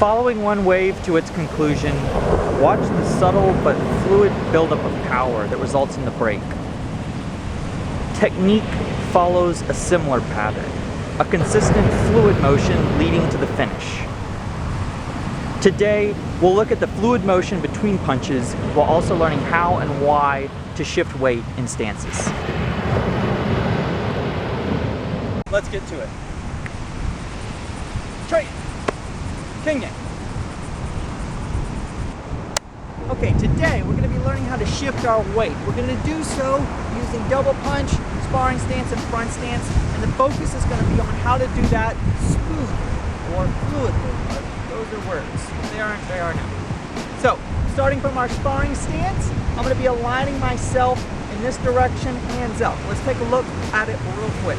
Following one wave to its conclusion, watch the subtle but fluid buildup of power that results in the break. Technique follows a similar pattern, a consistent fluid motion leading to the finish. Today, we'll look at the fluid motion between punches while also learning how and why to shift weight in stances. Let's get to it. Trade. King it. Okay, today we're going to be learning how to shift our weight. We're going to do so using double punch, sparring stance, and front stance, and the focus is going to be on how to do that smoothly or fluidly. Those are words. They are now. So, starting from our sparring stance, I'm going to be aligning myself in this direction, hands up. Let's take a look at it real quick.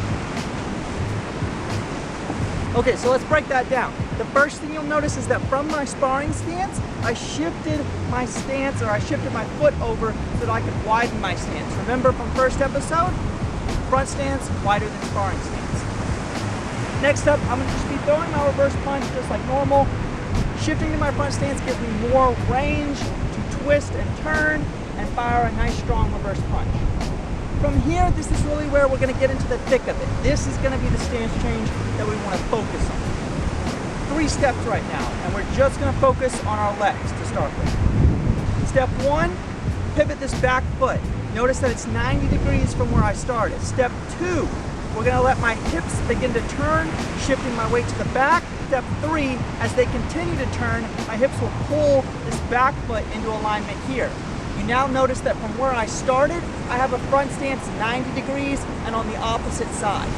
Okay, so let's break that down. The first thing you'll notice is that from my sparring stance, I shifted my stance, or I shifted my foot over so that I could widen my stance. Remember from first episode? Front stance, wider than sparring stance. Next up, I'm going to just be throwing my reverse punch just like normal. Shifting to my front stance gives me more range to twist and turn and fire a nice strong reverse punch. From here, this is really where we're going to get into the thick of it. This is going to be the stance change that we want to focus on. 3 steps right now, and we're just going to focus on our legs to start with. Step 1, pivot this back foot. Notice that it's 90 degrees from where I started. Step 2, we're going to let my hips begin to turn, shifting my weight to the back. Step 3, as they continue to turn, my hips will pull this back foot into alignment here. You now notice that from where I started, I have a front stance 90 degrees and on the opposite side.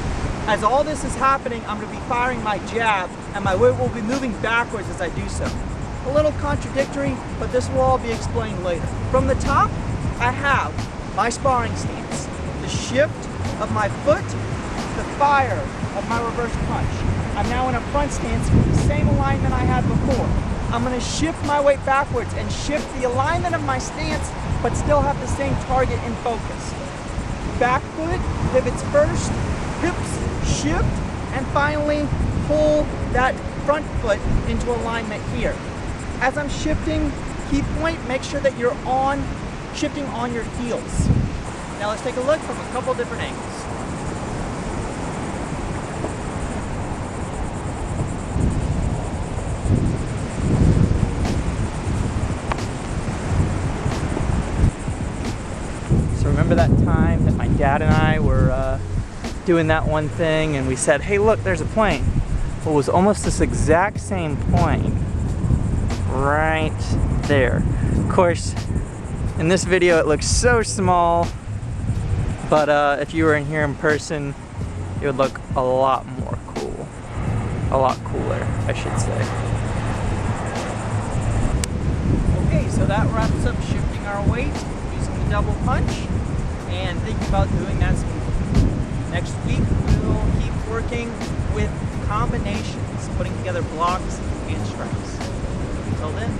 As all this is happening, I'm going to be firing my jab, and my weight will be moving backwards as I do so. A little contradictory, but this will all be explained later. From the top, I have my sparring stance, the shift of my foot, the fire of my reverse punch. I'm now in a front stance with the same alignment I had before. I'm going to shift my weight backwards and shift the alignment of my stance, but still have the same target in focus. Back foot pivots first, hips shift, and finally pull that front foot into alignment here. As I'm shifting, key point, make sure that you're shifting on your heels. Now let's take a look from a couple different angles. So remember that time that my dad and I were doing that one thing and we said, hey look, there's a plane. Well, it was almost this exact same plane right there. Of course, in this video it looks so small, but if you were in here in person, it would look a lot more cool. A lot cooler, I should say. Okay, so that wraps up shifting our weight using the double punch and thinking about doing that smoothly. Next week, we'll keep working with combinations, putting together blocks and strikes. Until then,